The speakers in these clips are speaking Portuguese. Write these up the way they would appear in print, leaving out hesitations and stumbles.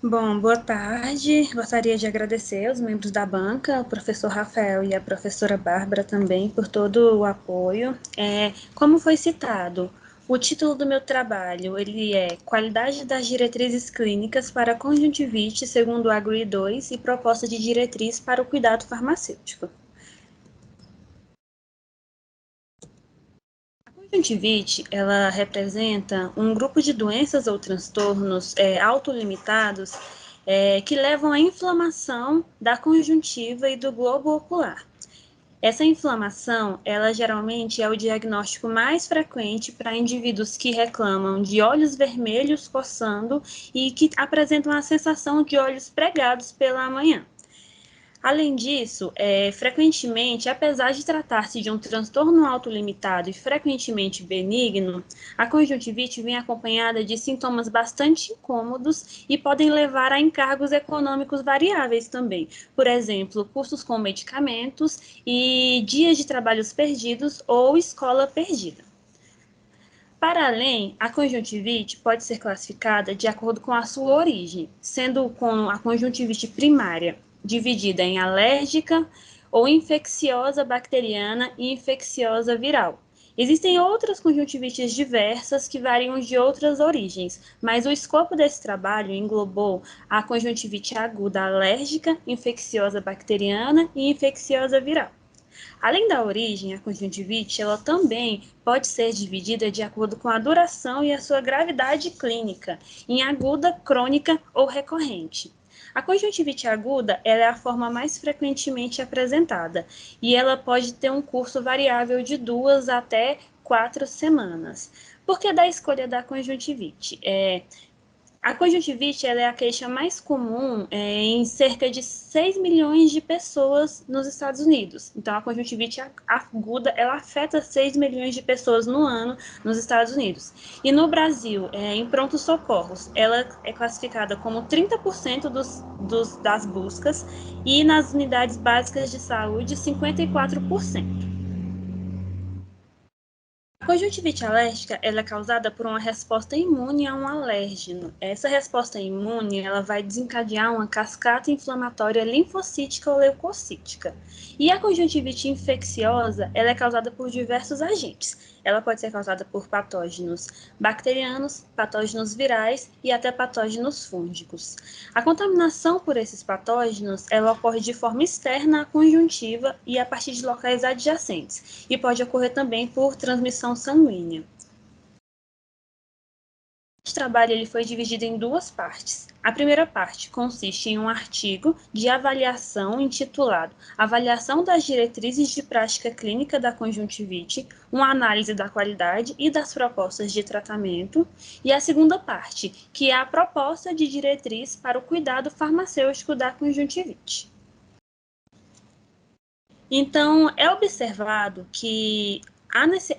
Bom, boa tarde. Gostaria de agradecer aos membros da banca, o professor Rafael e a professora Bárbara também, por todo o apoio. Como foi citado, o título do meu trabalho, ele é Qualidade das Diretrizes Clínicas para Conjuntivite segundo o AGRI 2 e Proposta de Diretriz para o Cuidado Farmacêutico. A conjuntivite, ela representa um grupo de doenças ou transtornos autolimitados que levam à inflamação da conjuntiva e do globo ocular. Essa inflamação, ela geralmente é o diagnóstico mais frequente para indivíduos que reclamam de olhos vermelhos coçando e que apresentam a sensação de olhos pregados pela manhã. Além disso, frequentemente, apesar de tratar-se de um transtorno autolimitado e frequentemente benigno, a conjuntivite vem acompanhada de sintomas bastante incômodos e podem levar a encargos econômicos variáveis também. Por exemplo, custos com medicamentos e dias de trabalhos perdidos ou escola perdida. Para além, a conjuntivite pode ser classificada de acordo com a sua origem, sendo com a conjuntivite primária dividida em alérgica ou infecciosa bacteriana e infecciosa viral. Existem outras conjuntivites diversas que variam de outras origens, mas o escopo desse trabalho englobou a conjuntivite aguda alérgica, infecciosa bacteriana e infecciosa viral. Além da origem, a conjuntivite, ela também pode ser dividida de acordo com a duração e a sua gravidade clínica, em aguda, crônica ou recorrente. A conjuntivite aguda, ela é a forma mais frequentemente apresentada e ela pode ter um curso variável de 2 até 4 semanas. Por que da escolha da conjuntivite? A conjuntivite ela é a queixa mais comum em cerca de 6 milhões de pessoas nos Estados Unidos. Então, a conjuntivite aguda ela afeta 6 milhões de pessoas no ano nos Estados Unidos. E no Brasil, em prontos socorros, ela é classificada como 30% das buscas e nas unidades básicas de saúde, 54%. A conjuntivite alérgica ela é causada por uma resposta imune a um alérgeno. Essa resposta imune ela vai desencadear uma cascata inflamatória linfocítica ou leucocítica. E a conjuntivite infecciosa ela é causada por diversos agentes. Ela pode ser causada por patógenos bacterianos, patógenos virais e até patógenos fúngicos. A contaminação por esses patógenos ela ocorre de forma externa à conjuntiva e a partir de locais adjacentes, e pode ocorrer também por transmissão sanguínea. Este trabalho ele foi dividido em duas partes. A primeira parte consiste em um artigo de avaliação intitulado Avaliação das diretrizes de prática clínica da conjuntivite, uma análise da qualidade e das propostas de tratamento, e a segunda parte, que é a proposta de diretriz para o cuidado farmacêutico da conjuntivite. Então, é observado que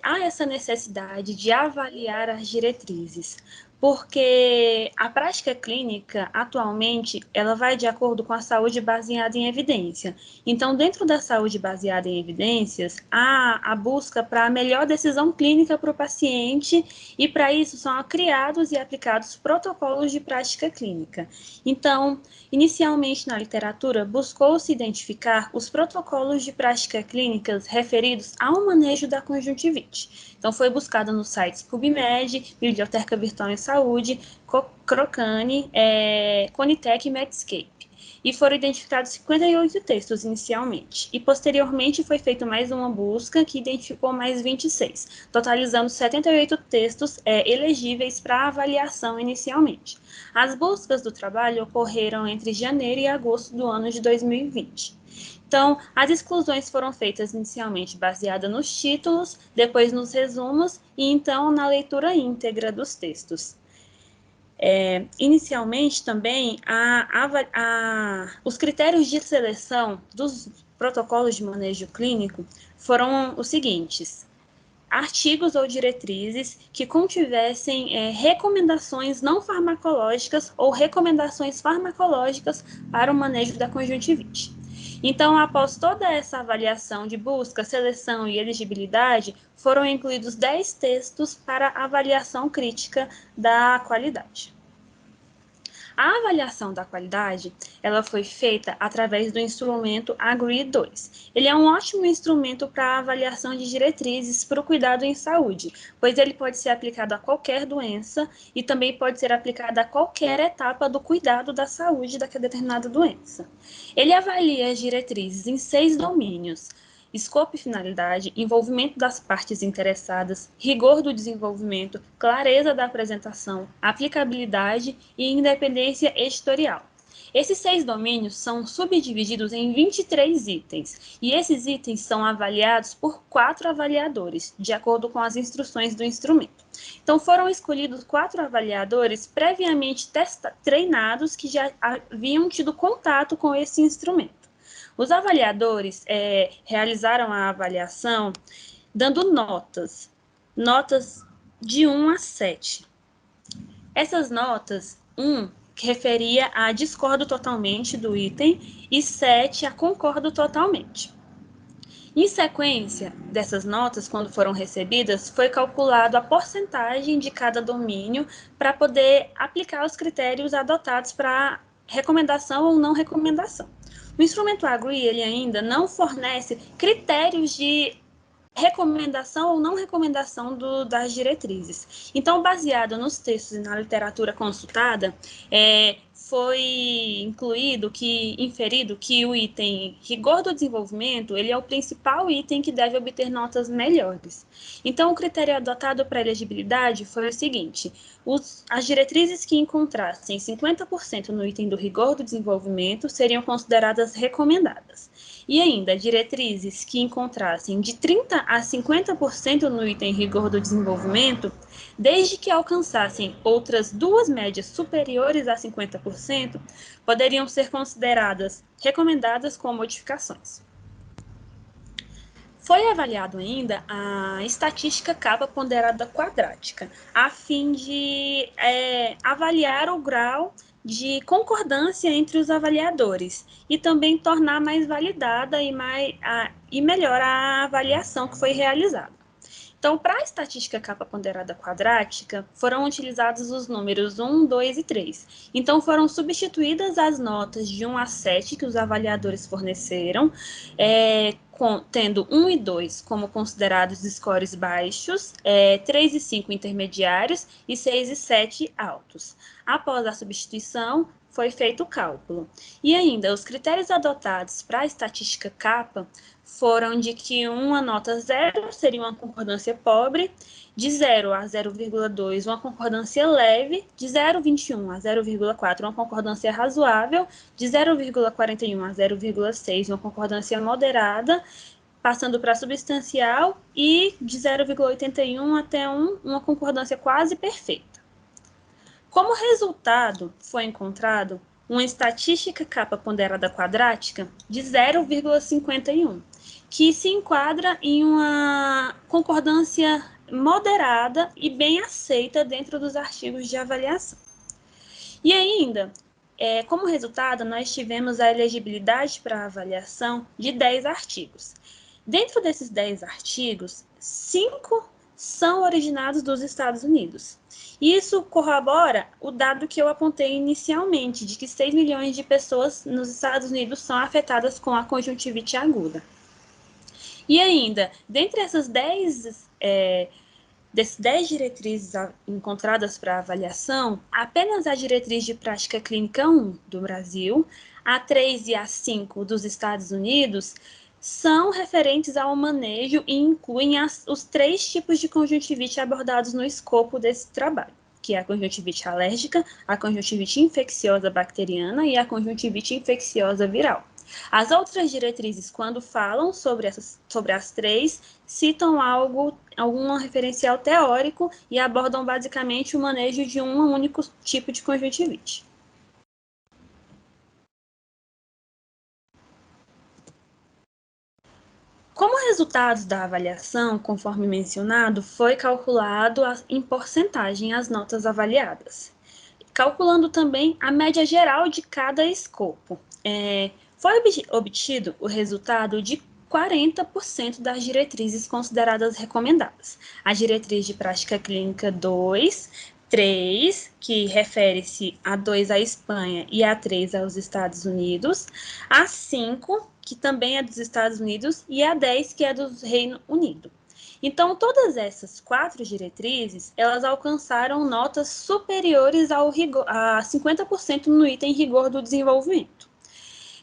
há essa necessidade de avaliar as diretrizes, porque a prática clínica, atualmente, ela vai de acordo com a saúde baseada em evidência. Então, dentro da saúde baseada em evidências, há a busca para a melhor decisão clínica para o paciente, e para isso são criados e aplicados protocolos de prática clínica. Então, inicialmente na literatura, buscou-se identificar os protocolos de prática clínicas referidos ao manejo da conjuntivite. Então, foi buscado nos sites PubMed, Biblioteca Virtual em Saúde, Crocane, Conitec e Medscape. E foram identificados 58 textos inicialmente. E posteriormente foi feita mais uma busca que identificou mais 26, totalizando 78 textos elegíveis para avaliação inicialmente. As buscas do trabalho ocorreram entre janeiro e agosto do ano de 2020. Então, as exclusões foram feitas inicialmente baseadas nos títulos, depois nos resumos e então na leitura íntegra dos textos. Inicialmente, também, os critérios de seleção dos protocolos de manejo clínico foram os seguintes: artigos ou diretrizes que contivessem recomendações não farmacológicas ou recomendações farmacológicas para o manejo da conjuntivite. Então, após toda essa avaliação de busca, seleção e elegibilidade, foram incluídos 10 textos para avaliação crítica da qualidade. A avaliação da qualidade, ela foi feita através do instrumento AGRI-2. Ele é um ótimo instrumento para a avaliação de diretrizes para o cuidado em saúde, pois ele pode ser aplicado a qualquer doença e também pode ser aplicado a qualquer etapa do cuidado da saúde daquela determinada doença. Ele avalia as diretrizes em 6 domínios: escopo e finalidade, envolvimento das partes interessadas, rigor do desenvolvimento, clareza da apresentação, aplicabilidade e independência editorial. Esses 6 domínios são subdivididos em 23 itens, e esses itens são avaliados por 4 avaliadores, de acordo com as instruções do instrumento. Então, foram escolhidos 4 avaliadores previamente treinados que já haviam tido contato com esse instrumento. Os avaliadores realizaram a avaliação dando notas de 1 a 7. Essas notas, 1 referia a discordo totalmente do item e 7 a concordo totalmente. Em sequência dessas notas, quando foram recebidas, foi calculado a porcentagem de cada domínio para poder aplicar os critérios adotados para recomendação ou não recomendação. O instrumento AGRI, ele ainda não fornece critérios de recomendação ou não recomendação das diretrizes. Então, baseado nos textos e na literatura consultada, foi inferido que o item rigor do desenvolvimento, ele é o principal item que deve obter notas melhores. Então, o critério adotado para a elegibilidade foi o seguinte: as diretrizes que encontrassem 50% no item do rigor do desenvolvimento seriam consideradas recomendadas. E ainda, diretrizes que encontrassem de 30% a 50% no item rigor do desenvolvimento, desde que alcançassem outras 2 médias superiores a 50%, poderiam ser consideradas recomendadas com modificações. Foi avaliado ainda a estatística capa ponderada quadrática, a fim de avaliar o grau de concordância entre os avaliadores e também tornar mais validada e melhor a avaliação que foi realizada. Então, para a estatística capa ponderada quadrática, foram utilizados os números 1, 2 e 3. Então, foram substituídas as notas de 1 a 7 que os avaliadores forneceram, tendo 1 e 2 como considerados scores baixos, 3 e 5 intermediários e 6 e 7 altos. Após a substituição, foi feito o cálculo. E ainda, os critérios adotados para a estatística capa foram de que uma nota 0 seria uma concordância pobre, de 0 a 0,2 uma concordância leve, de 0,21 a 0,4 uma concordância razoável, de 0,41 a 0,6 uma concordância moderada, passando para substancial, e de 0,81 até 1 uma concordância quase perfeita. Como resultado, foi encontrado uma estatística capa ponderada quadrática de 0,51, que se enquadra em uma concordância moderada e bem aceita dentro dos artigos de avaliação. E ainda, como resultado, nós tivemos a elegibilidade para avaliação de 10 artigos. Dentro desses 10 artigos, 5 são originados dos Estados Unidos. Isso corrobora o dado que eu apontei inicialmente, de que 6 milhões de pessoas nos Estados Unidos são afetadas com a conjuntivite aguda. E ainda, dentre essas 10 diretrizes encontradas para avaliação, apenas a diretriz de prática clínica 1 do Brasil, a 3 e a 5 dos Estados Unidos, são referentes ao manejo e incluem os 3 tipos de conjuntivite abordados no escopo desse trabalho, que é a conjuntivite alérgica, a conjuntivite infecciosa bacteriana e a conjuntivite infecciosa viral. As outras diretrizes, quando falam sobre as 3, citam algum referencial teórico e abordam basicamente o manejo de um único tipo de conjuntivite. Como resultado da avaliação, conforme mencionado, foi calculado em porcentagem as notas avaliadas, calculando também a média geral de cada escopo. Foi obtido o resultado de 40% das diretrizes consideradas recomendadas. A diretriz de prática clínica 2 3, que refere-se a 2 à Espanha e a 3 aos Estados Unidos, a 5, que também é dos Estados Unidos, e a 10, que é do Reino Unido. Então, todas essas 4 diretrizes, elas alcançaram notas superiores ao rigor, a 50% no item rigor do desenvolvimento.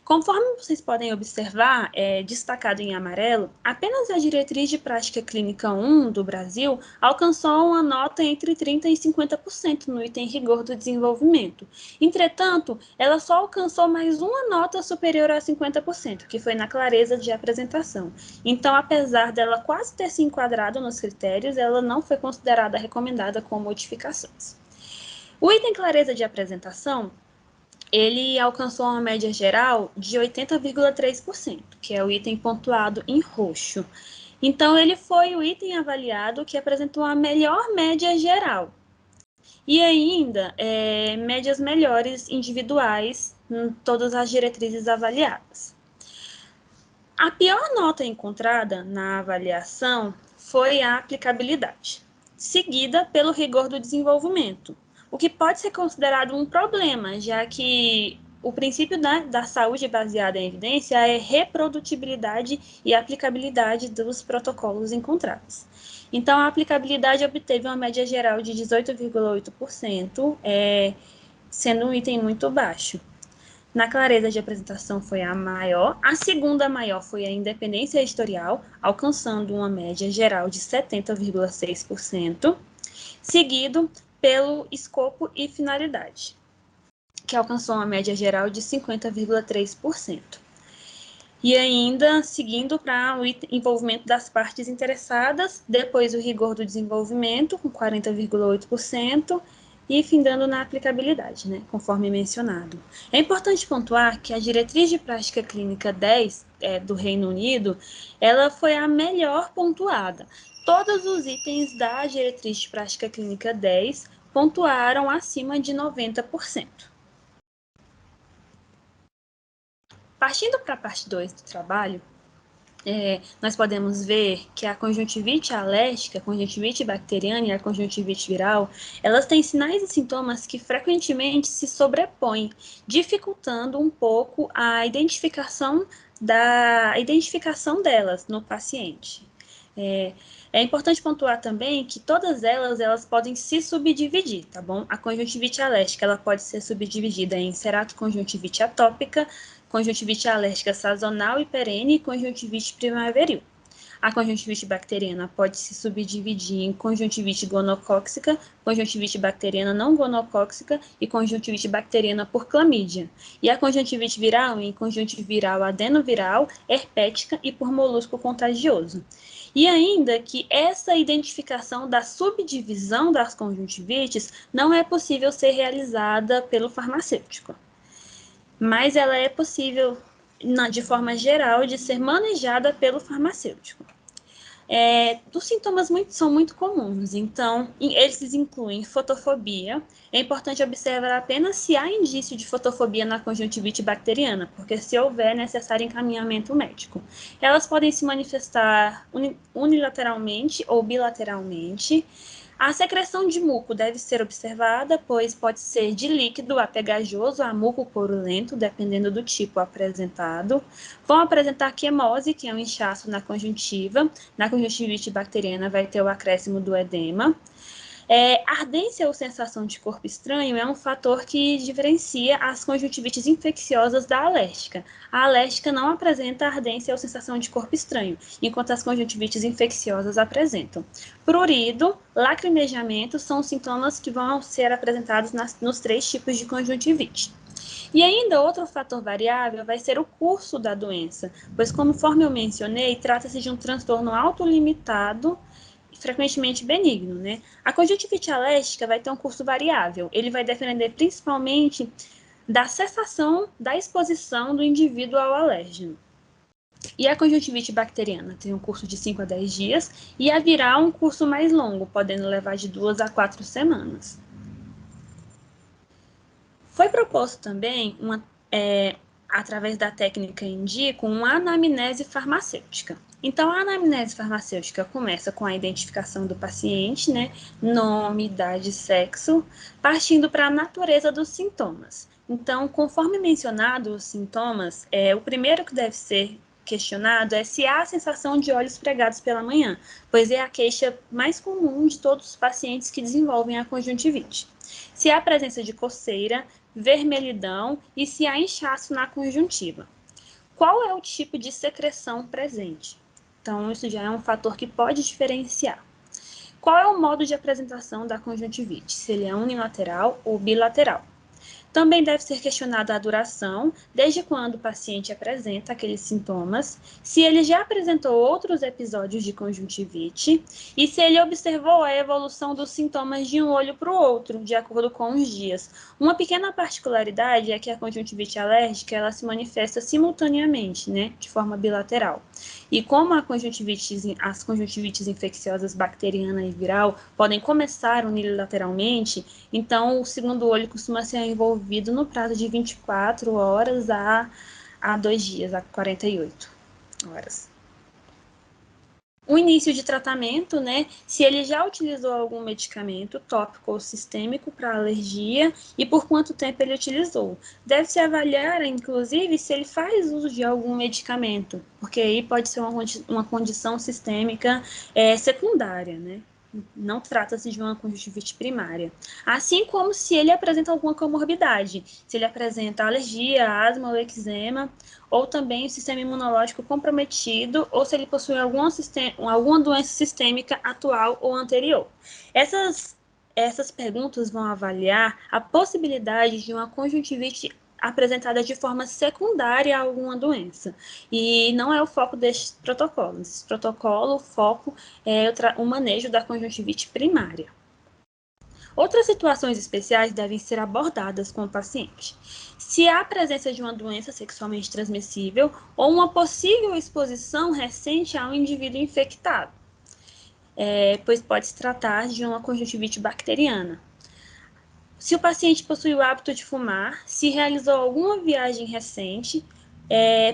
Conforme vocês podem observar, destacado em amarelo, apenas a diretriz de prática clínica 1 do Brasil alcançou uma nota entre 30% e 50% no item rigor do desenvolvimento. Entretanto, ela só alcançou mais uma nota superior a 50%, que foi na clareza de apresentação. Então, apesar dela quase ter se enquadrado nos critérios, ela não foi considerada recomendada com modificações. O item clareza de apresentação ele alcançou uma média geral de 80,3%, que é o item pontuado em roxo. Então, ele foi o item avaliado que apresentou a melhor média geral. E ainda, médias melhores individuais em todas as diretrizes avaliadas. A pior nota encontrada na avaliação foi a aplicabilidade, seguida pelo rigor do desenvolvimento, o que pode ser considerado um problema, já que o princípio da saúde baseada em evidência é reprodutibilidade e aplicabilidade dos protocolos encontrados. Então, a aplicabilidade obteve uma média geral de 18,8%, sendo um item muito baixo. Na clareza de apresentação foi a maior, a segunda maior foi a independência editorial, alcançando uma média geral de 70,6%, seguido pelo escopo e finalidade, que alcançou uma média geral de 50,3%. E ainda, seguindo para o envolvimento das partes interessadas, depois o rigor do desenvolvimento, com 40,8%, e findando na aplicabilidade, né, conforme mencionado. É importante pontuar que a diretriz de prática clínica 10 do Reino Unido, ela foi a melhor pontuada. Todos os itens da diretriz de prática clínica 10 pontuaram acima de 90%. Partindo para a parte 2 do trabalho, nós podemos ver que a conjuntivite alérgica, a conjuntivite bacteriana e a conjuntivite viral, elas têm sinais e sintomas que frequentemente se sobrepõem, dificultando um pouco a identificação delas no paciente. É importante pontuar também que todas elas podem se subdividir, tá bom? A conjuntivite alérgica, ela pode ser subdividida em ceratoconjuntivite atópica, conjuntivite alérgica sazonal e perene e conjuntivite primaveril. A conjuntivite bacteriana pode se subdividir em conjuntivite gonocóxica, conjuntivite bacteriana não gonocóxica e conjuntivite bacteriana por clamídia. E a conjuntivite viral em conjuntivite viral adenoviral, herpética e por molusco contagioso. E ainda que essa identificação da subdivisão das conjuntivites não é possível ser realizada pelo farmacêutico, mas ela é possível, de forma geral, de ser manejada pelo farmacêutico. Os sintomas são muito comuns, então eles incluem fotofobia. É importante observar apenas se há indício de fotofobia na conjuntivite bacteriana, porque se houver, é necessário encaminhamento médico. Elas podem se manifestar unilateralmente ou bilateralmente. A secreção de muco deve ser observada, pois pode ser de líquido a pegajoso a muco purulento, dependendo do tipo apresentado. Vão apresentar quimose, que é um inchaço na conjuntiva. Na conjuntivite bacteriana vai ter o acréscimo do edema. Ardência ou sensação de corpo estranho é um fator que diferencia as conjuntivites infecciosas da alérgica. A alérgica não apresenta ardência ou sensação de corpo estranho, enquanto as conjuntivites infecciosas apresentam. Prurido, lacrimejamento são sintomas que vão ser apresentados nos 3 tipos de conjuntivite. E ainda outro fator variável vai ser o curso da doença, pois, conforme eu mencionei, trata-se de um transtorno autolimitado e frequentemente benigno, né? A conjuntivite alérgica vai ter um curso variável. Ele vai depender principalmente da cessação da exposição do indivíduo ao alérgeno. E a conjuntivite bacteriana tem um curso de 5 a 10 dias e a viral um curso mais longo, podendo levar de 2 a 4 semanas. Foi proposto também, através da técnica indico, uma anamnese farmacêutica. Então, a anamnese farmacêutica começa com a identificação do paciente, né? Nome, idade, sexo, partindo para a natureza dos sintomas. Então, conforme mencionado os sintomas, o primeiro que deve ser questionado é se há a sensação de olhos pregados pela manhã, pois é a queixa mais comum de todos os pacientes que desenvolvem a conjuntivite. Se há presença de coceira, vermelhidão e se há inchaço na conjuntiva. Qual é o tipo de secreção presente? Então, isso já é um fator que pode diferenciar. Qual é o modo de apresentação da conjuntivite? Se ele é unilateral ou bilateral? Também deve ser questionada a duração, desde quando o paciente apresenta aqueles sintomas, se ele já apresentou outros episódios de conjuntivite e se ele observou a evolução dos sintomas de um olho para o outro, de acordo com os dias. Uma pequena particularidade é que a conjuntivite alérgica ela se manifesta simultaneamente, né, de forma bilateral. E como as conjuntivites infecciosas bacteriana e viral podem começar unilateralmente, então o segundo olho costuma ser envolvido no prazo de 24 horas a 2 dias, a 48 horas. O início de tratamento, né? Se ele já utilizou algum medicamento tópico ou sistêmico para alergia e por quanto tempo ele utilizou. Deve-se avaliar, inclusive, se ele faz uso de algum medicamento, porque aí pode ser uma condição sistêmica secundária, né? Não trata-se de uma conjuntivite primária. Assim como se ele apresenta alguma comorbidade, se ele apresenta alergia, asma ou eczema, ou também o sistema imunológico comprometido, ou se ele possui alguma doença sistêmica atual ou anterior. Essas perguntas vão avaliar a possibilidade de uma conjuntivite apresentada de forma secundária a alguma doença. E não é o foco deste protocolo. Nesse protocolo, o foco é o manejo da conjuntivite primária. Outras situações especiais devem ser abordadas com o paciente. Se há a presença de uma doença sexualmente transmissível ou uma possível exposição recente a um indivíduo infectado, pois pode se tratar de uma conjuntivite bacteriana. Se o paciente possui o hábito de fumar, se realizou alguma viagem recente,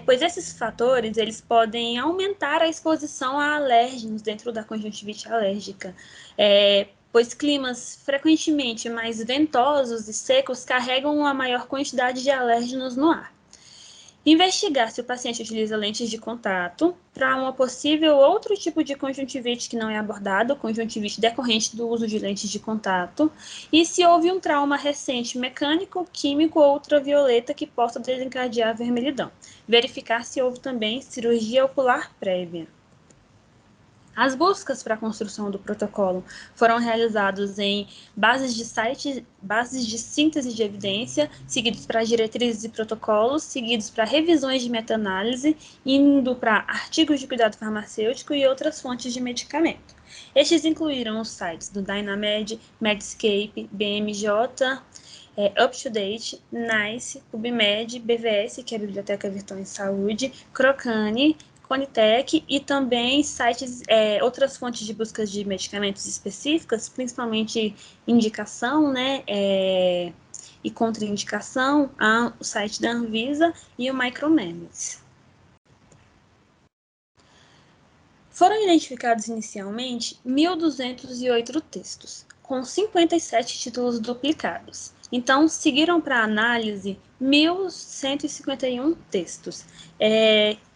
pois esses fatores eles podem aumentar a exposição a alérgenos dentro da conjuntivite alérgica, pois climas frequentemente mais ventosos e secos carregam uma maior quantidade de alérgenos no ar. Investigar se o paciente utiliza lentes de contato para uma possível outro tipo de conjuntivite que não é abordado, conjuntivite decorrente do uso de lentes de contato, e se houve um trauma recente mecânico, químico ou ultravioleta que possa desencadear vermelhidão. Verificar se houve também cirurgia ocular prévia. As buscas para a construção do protocolo foram realizadas em bases de síntese de evidência, seguidos para diretrizes e protocolos, seguidos para revisões de meta-análise, indo para artigos de cuidado farmacêutico e outras fontes de medicamento. Estes incluíram os sites do Dynamed, Medscape, BMJ, UpToDate, NICE, PubMed, BVS, que é a Biblioteca Virtual em Saúde, Crocane, Conitec e também sites, outras fontes de busca de medicamentos específicas, principalmente indicação, né, e contraindicação, o site da Anvisa e o Micromemes. Foram identificados inicialmente 1.208 textos, com 57 títulos duplicados. Então, seguiram para análise 1.151 textos.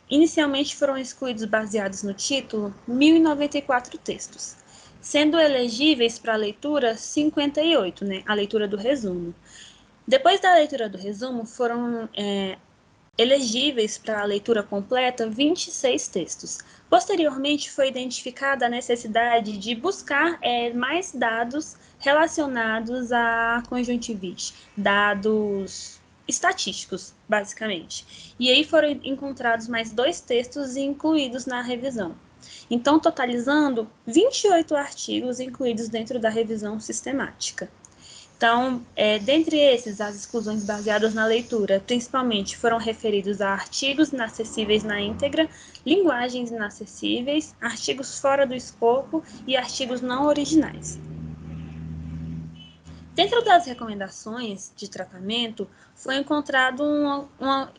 Inicialmente foram excluídos, baseados no título, 1.094 textos, sendo elegíveis para a leitura 58, né, a leitura do resumo. Depois da leitura do resumo, foram elegíveis para a leitura completa 26 textos. Posteriormente, foi identificada a necessidade de buscar mais dados relacionados à conjuntivite, dados estatísticos, basicamente. E aí foram encontrados mais 2 textos incluídos na revisão. Então, totalizando 28 artigos incluídos dentro da revisão sistemática. Então, dentre esses, as exclusões baseadas na leitura, principalmente, foram referidos a artigos inacessíveis na íntegra, linguagens inacessíveis, artigos fora do escopo e artigos não originais. Dentro das recomendações de tratamento, foi encontrado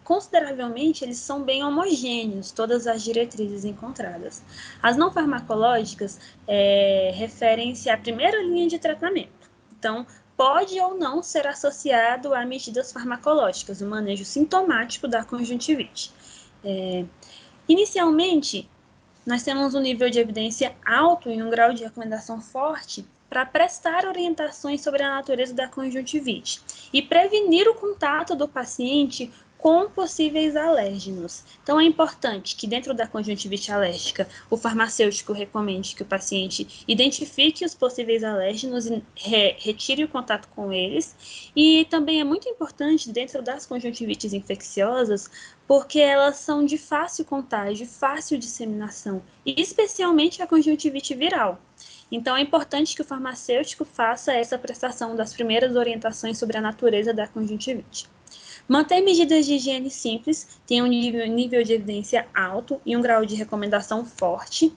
consideravelmente, eles são bem homogêneos, todas as diretrizes encontradas. As não farmacológicas referem-se à primeira linha de tratamento. Então, pode ou não ser associado a medidas farmacológicas, o manejo sintomático da conjuntivite. Inicialmente, nós temos um nível de evidência alto e um grau de recomendação forte para prestar orientações sobre a natureza da conjuntivite e prevenir o contato do paciente com possíveis alérgenos. Então, é importante que dentro da conjuntivite alérgica, o farmacêutico recomende que o paciente identifique os possíveis alérgenos e retire o contato com eles. E também é muito importante, dentro das conjuntivites infecciosas, porque elas são de fácil contágio, fácil disseminação, e especialmente a conjuntivite viral. Então, é importante que o farmacêutico faça essa prestação das primeiras orientações sobre a natureza da conjuntivite. Manter medidas de higiene simples, tem um nível de evidência alto e um grau de recomendação forte,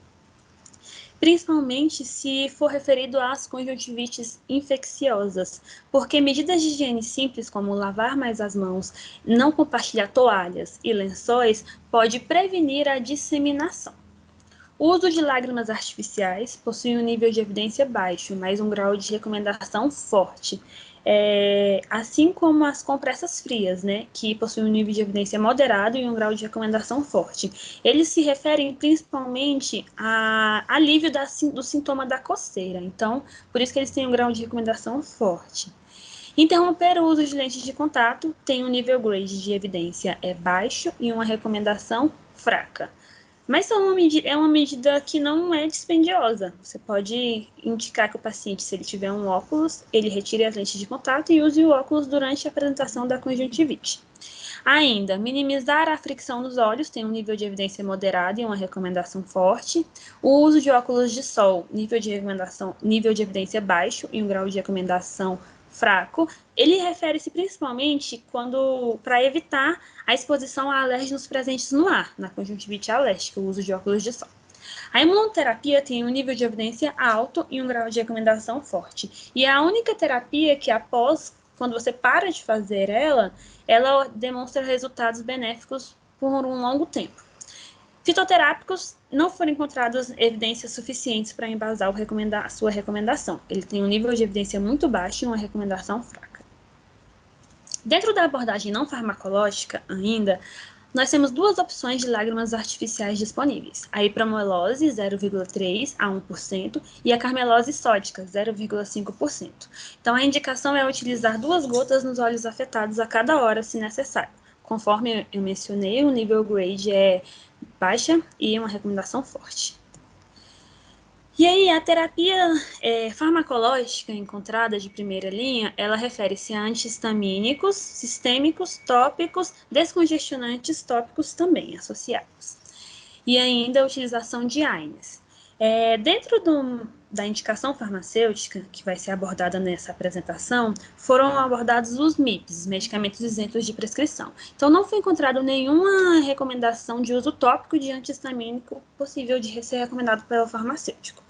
principalmente se for referido às conjuntivites infecciosas, porque medidas de higiene simples, como lavar mais as mãos, não compartilhar toalhas e lençóis, pode prevenir a disseminação. O uso de lágrimas artificiais possui um nível de evidência baixo, mas um grau de recomendação forte, assim como as compressas frias, né, que possuem um nível de evidência moderado e um grau de recomendação forte. Eles se referem principalmente a alívio do sintoma da coceira, então, por isso que eles têm um grau de recomendação forte. Interromper o uso de lentes de contato tem um nível grade de evidência baixo e uma recomendação fraca. Mas é uma medida que não é dispendiosa. Você pode indicar que o paciente, se ele tiver um óculos, ele retire as lentes de contato e use o óculos durante a apresentação da conjuntivite. Ainda, minimizar a fricção nos olhos tem um nível de evidência moderado e uma recomendação forte. O uso de óculos de sol, nível de evidência baixo e um grau de recomendação fraco. Ele refere-se principalmente para evitar a exposição a alérgenos presentes no ar, na conjuntivite alérgica, o uso de óculos de sol. A imunoterapia tem um nível de evidência alto e um grau de recomendação forte. E é a única terapia que, quando você para de fazer ela demonstra resultados benéficos por um longo tempo. Fitoterápicos não foram encontradas evidências suficientes para embasar a sua recomendação. Ele tem um nível de evidência muito baixo e uma recomendação fraca. Dentro da abordagem não farmacológica, ainda, nós temos duas opções de lágrimas artificiais disponíveis: a hipramoelose, 0,3% a 1%, e a carmelose sódica, 0,5%. Então, a indicação é utilizar 2 gotas nos olhos afetados a cada hora, se necessário. Conforme eu mencionei, o nível grade é baixa e uma recomendação forte. E aí, a terapia farmacológica encontrada de primeira linha, ela refere-se a antihistamínicos, sistêmicos, tópicos, descongestionantes tópicos também associados. E ainda a utilização de AINES. Dentro da indicação farmacêutica, que vai ser abordada nessa apresentação, foram abordados os MIPs, medicamentos isentos de prescrição. Então, não foi encontrado nenhuma recomendação de uso tópico de antihistamínico possível de ser recomendado pelo farmacêutico.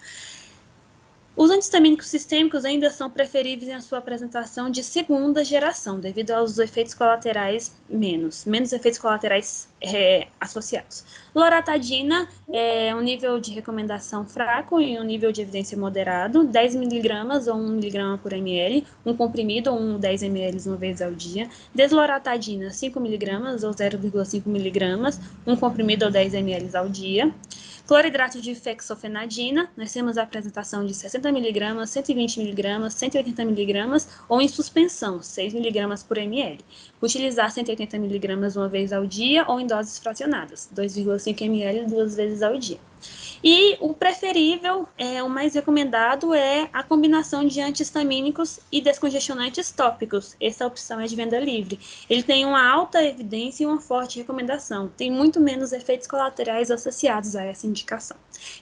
Os antihistamínicos sistêmicos ainda são preferíveis em sua apresentação de segunda geração, devido aos efeitos colaterais menos efeitos colaterais associados. Loratadina é um nível de recomendação fraco e um nível de evidência moderado, 10 mg ou 1 mg por ml, um comprimido ou 10 ml uma vez ao dia. Desloratadina, 5 mg ou 0,5 mg, um comprimido ou 10 ml ao dia. Cloridrato de fexofenadina, nós temos a apresentação de 60 mg, 120 mg, 180 mg ou em suspensão, 6 mg por ml. Utilizar 180 mg uma vez ao dia ou em doses fracionadas, 2,5 ml 2 vezes ao dia. E o preferível, o mais recomendado, é a combinação de antihistamínicos e descongestionantes tópicos. Essa opção é de venda livre. Ele tem uma alta evidência e uma forte recomendação. Tem muito menos efeitos colaterais associados a essa indicação.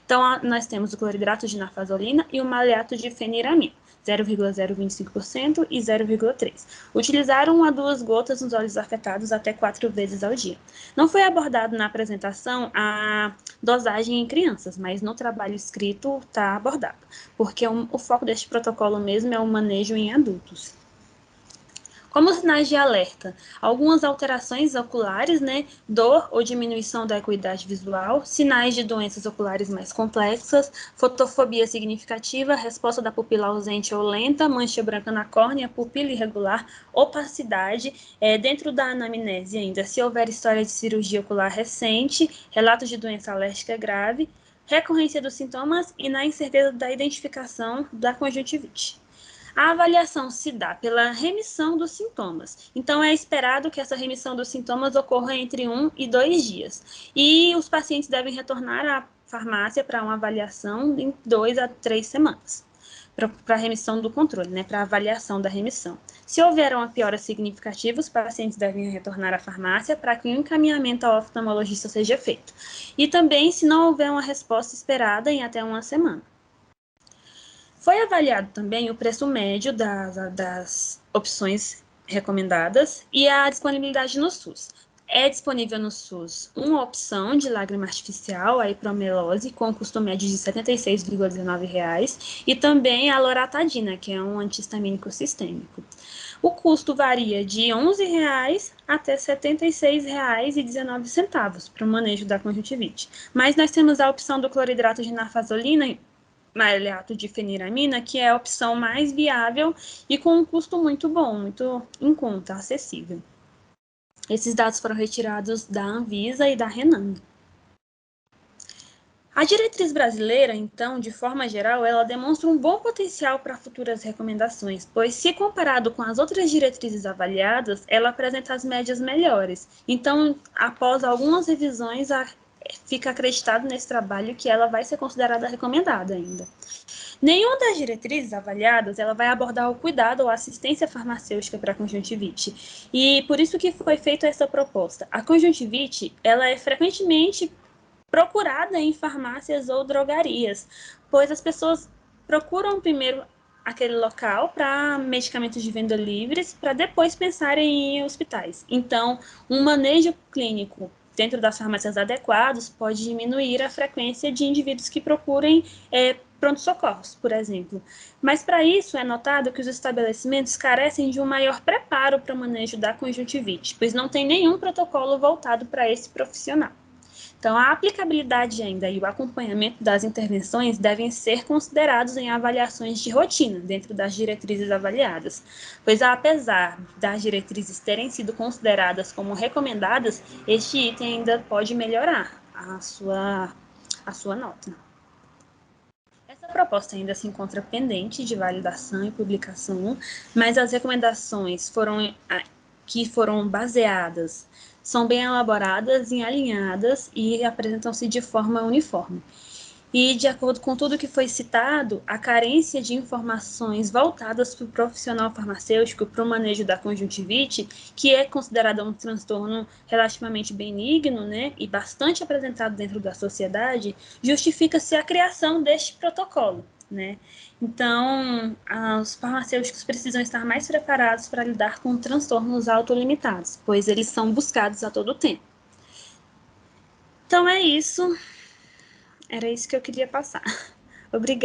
Então, nós temos o cloridrato de nafazolina e o maleato de feniramina. 0,025% e 0,3%. Utilizaram 1 a 2 gotas nos olhos afetados até 4 vezes ao dia. Não foi abordado na apresentação a dosagem em crianças, mas no trabalho escrito está abordado, porque o foco deste protocolo mesmo é o manejo em adultos. Como sinais de alerta, algumas alterações oculares, né, dor ou diminuição da acuidade visual, sinais de doenças oculares mais complexas, fotofobia significativa, resposta da pupila ausente ou lenta, mancha branca na córnea, pupila irregular, opacidade, dentro da anamnese ainda, se houver história de cirurgia ocular recente, relatos de doença alérgica grave, recorrência dos sintomas e na incerteza da identificação da conjuntivite. A avaliação se dá pela remissão dos sintomas. Então, é esperado que essa remissão dos sintomas ocorra entre 1 e 2 dias. E os pacientes devem retornar à farmácia para uma avaliação em 2 a 3 semanas. Para a remissão do controle, né, para a avaliação da remissão. Se houver uma piora significativa, os pacientes devem retornar à farmácia para que o encaminhamento ao oftalmologista seja feito. E também, se não houver uma resposta esperada, em até 1 semana. Foi avaliado também o preço médio das opções recomendadas e a disponibilidade no SUS. É disponível no SUS uma opção de lágrima artificial, a hipromelose, com custo médio de R$ 76,19, e também a loratadina, que é um anti-histamínico sistêmico. O custo varia de R$ 11,00 até R$ 76,19 para o manejo da conjuntivite. Mas nós temos a opção do cloridrato de narfazolina, maleato de feniramina, que é a opção mais viável e com um custo muito bom, muito em conta, acessível. Esses dados foram retirados da Anvisa e da Renan. A diretriz brasileira, então, de forma geral, ela demonstra um bom potencial para futuras recomendações, pois, se comparado com as outras diretrizes avaliadas, ela apresenta as médias melhores. Então, após algumas revisões, fica acreditado nesse trabalho que ela vai ser considerada recomendada ainda. Nenhuma das diretrizes avaliadas ela vai abordar o cuidado ou assistência farmacêutica para a conjuntivite. E por isso que foi feita essa proposta. A conjuntivite ela é frequentemente procurada em farmácias ou drogarias, pois as pessoas procuram primeiro aquele local para medicamentos de venda livres, para depois pensarem em hospitais. Então, um manejo clínico dentro das farmácias adequados pode diminuir a frequência de indivíduos que procurem pronto-socorros, por exemplo. Mas, para isso, é notado que os estabelecimentos carecem de um maior preparo para o manejo da conjuntivite, pois não tem nenhum protocolo voltado para esse profissional. Então, a aplicabilidade ainda e o acompanhamento das intervenções devem ser considerados em avaliações de rotina, dentro das diretrizes avaliadas, pois, apesar das diretrizes terem sido consideradas como recomendadas, este item ainda pode melhorar a sua nota. Essa proposta ainda se encontra pendente de validação e publicação, mas as recomendações que foram baseadas são bem elaboradas e alinhadas e apresentam-se de forma uniforme. E, de acordo com tudo que foi citado, a carência de informações voltadas para o profissional farmacêutico para o manejo da conjuntivite, que é considerado um transtorno relativamente benigno, né, e bastante apresentado dentro da sociedade, justifica-se a criação deste protocolo, né? Então, os farmacêuticos precisam estar mais preparados para lidar com transtornos autolimitados, pois eles são buscados a todo tempo. Então, é isso. Era isso que eu queria passar. Obrigada.